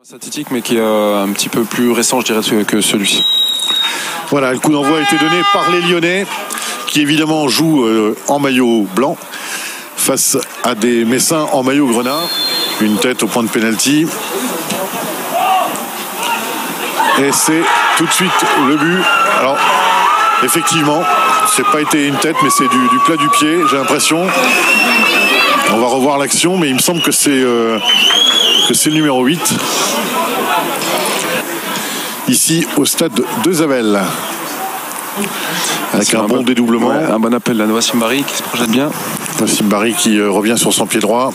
Synthétique, mais qui est un petit peu plus récent, je dirais, que celui-ci. Voilà, le coup d'envoi a été donné par les Lyonnais, qui évidemment jouent en maillot blanc face à des Messins en maillot grenat. Une tête au point de pénalty. Et c'est tout de suite le but. Alors, effectivement, c'est pas été une tête, mais c'est du plat du pied, j'ai l'impression. On va revoir l'action, mais il me semble que c'est le numéro 8. Ici, au stade de Zavel. Avec un bon dédoublement. Ouais, un bon appel, la Wassim Barry qui se projette bien. Wassim Barry qui revient sur son pied droit.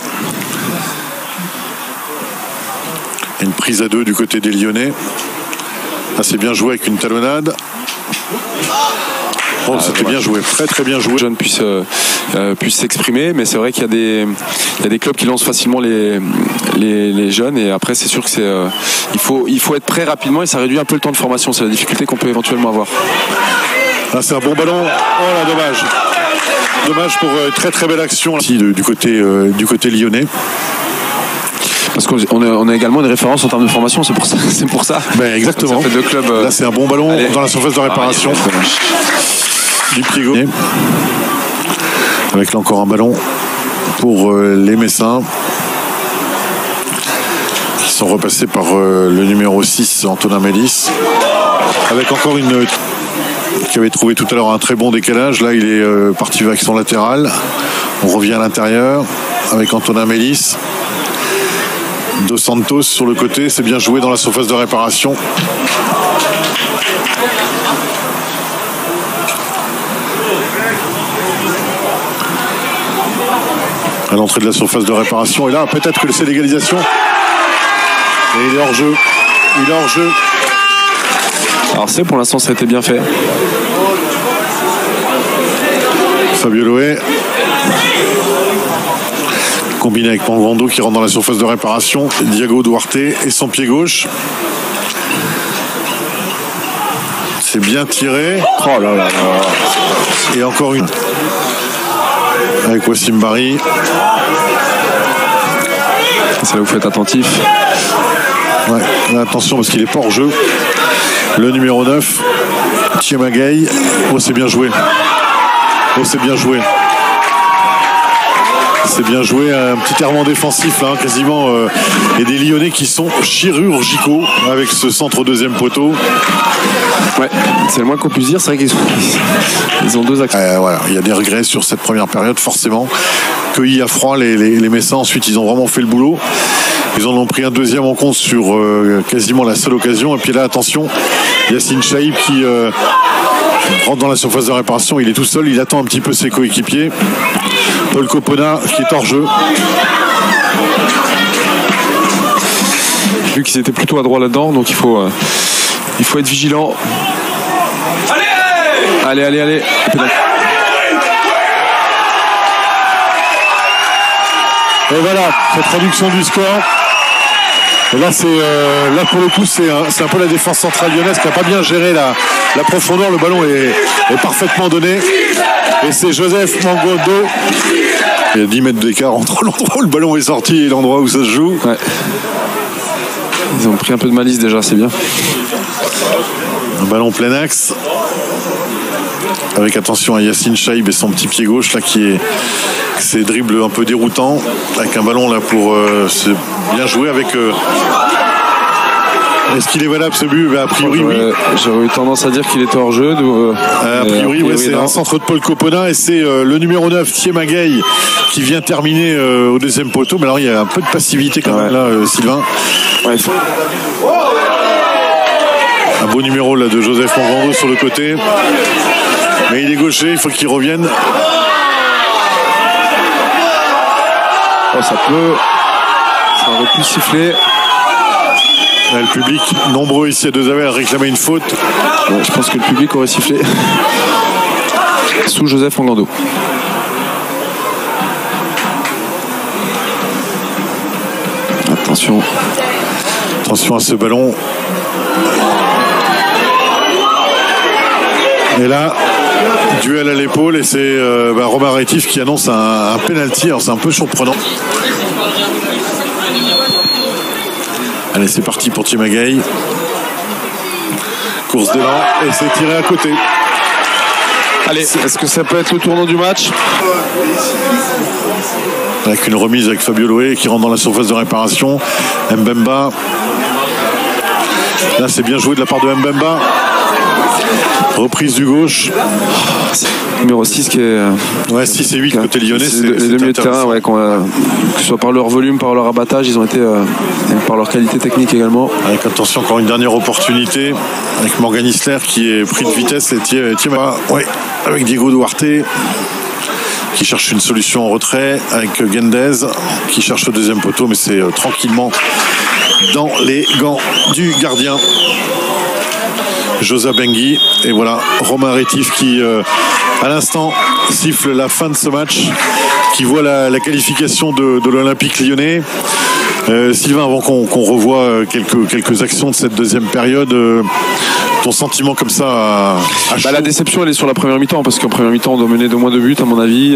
Une prise à deux du côté des Lyonnais. Là, c'est bien joué avec une talonnade. Oh, c'était bien joué, très très bien joué. Les jeunes puissent s'exprimer, mais c'est vrai qu'il y a des clubs qui lancent facilement les jeunes, et après c'est sûr que il faut être prêt rapidement, et ça réduit un peu le temps de formation. C'est la difficulté qu'on peut éventuellement avoir. Là, c'est un bon ballon. Oh là, dommage. Dommage pour très très belle action ici du côté lyonnais. Parce qu'on a également une référence en termes de formation, c'est pour ça. Ben exactement. Ça fait deux clubs. Là, c'est un bon ballon dans la surface de réparation. Du pied gauche. Avec là encore un ballon pour les Messins, qui sont repassés par le numéro 6, Antonin Mélis. Avec encore une qui avait trouvé tout à l'heure un très bon décalage. Là, il est parti avec son latéral. On revient à l'intérieur avec Antonin Mélis. Dos Santos sur le côté, c'est bien joué dans la surface de réparation. À l'entrée de la surface de réparation, et là peut-être que c'est l'égalisation. Et il est hors jeu. Il est hors jeu. Alors pour l'instant ça a été bien fait. Fabio Loé combiné avec Mangando qui rentre dans la surface de réparation. Diago Duarte et son pied gauche. C'est bien tiré. Oh là là là. Et encore une. Avec Wassim Barry. C'est là où vous faites attentif. Ouais, là, attention parce qu'il est pas hors jeu. Le numéro 9, Thiemagay. Oh, c'est bien joué. Oh, c'est bien joué. C'est bien joué, un petit errement défensif là, quasiment, et des Lyonnais qui sont chirurgicaux avec ce centre au deuxième poteau. Ouais, c'est le moins qu'on puisse dire, c'est vrai qu'ils ont deux actions. Voilà, il y a des regrets sur cette première période, forcément. Cueillis à froid les Messins, ensuite ils ont vraiment fait le boulot. Ils en ont pris un deuxième en compte sur quasiment la seule occasion. Et puis là, attention, Yassine Chaïb qui rentre dans la surface de réparation, il est tout seul, il attend un petit peu ses coéquipiers. Paul Copona qui est hors jeu. Vu qu'ils étaient plutôt à droit là-dedans, donc il faut être vigilant. Allez. Et voilà, cette traduction du score. Et là, là pour le coup, c'est un peu la défense centrale lyonnaise qui n'a pas bien géré la profondeur. Le ballon est parfaitement donné. Et c'est Joseph Mangando. Il y a 10 mètres d'écart entre l'endroit où le ballon est sorti et l'endroit où ça se joue. Ouais. Ils ont pris un peu de malice déjà, c'est bien. Un ballon plein axe. Avec attention à Yassine Chaïb et son petit pied gauche là qui est ces dribbles un peu déroutants. Avec un ballon là pour c'est bien joué avec. Est-ce qu'il est valable ce but? A priori oui. J'aurais eu tendance à dire qu'il était hors jeu. A priori ouais, c'est un centre de Paul Copona et c'est le numéro 9 Thiemagay qui vient terminer au deuxième poteau. Mais alors il y a un peu de passivité quand même là, Sylvain. Ouais. Un beau numéro là de Joseph Mangando sur le côté. Mais il est gaucher, il faut qu'il revienne. Oh, ça aurait pu siffler. Là, le public, nombreux ici à Dezavel, réclamait une faute. Bon, je pense que le public aurait sifflé sous Joseph Mangando. Attention. Attention à ce ballon. Et là, duel à l'épaule et c'est Romain Rétif qui annonce un penalty. Alors c'est un peu surprenant. Allez, c'est parti pour Timagay. Course d'élan et c'est tiré à côté. Allez, est-ce que ça peut être le tournant du match? Avec une remise avec Fabio Loé qui rentre dans la surface de réparation. Mbemba. Là, c'est bien joué de la part de Mbemba. Reprise du gauche. Numéro 6 qui est. Ouais, 6 et 8 côté lyonnais. Les deux milieux de terrain, ouais, que ce soit par leur volume, par leur abattage, ils ont été. Par leur qualité technique également. Avec attention, encore une dernière opportunité. Avec Morgan Isler qui est pris de vitesse. Et ouais, avec Diego Duarte qui cherche une solution en retrait. Avec Gendez qui cherche le deuxième poteau, mais c'est tranquillement dans les gants du gardien. Josa Bengui et voilà Romain Rétif qui à l'instant siffle la fin de ce match, qui voit la qualification de l'Olympique Lyonnais. Sylvain, avant qu'on revoie quelques actions de cette deuxième période, ton sentiment comme ça à chaud. La déception elle est sur la première mi-temps, parce qu'en première mi-temps on doit mener de moins de buts à mon avis.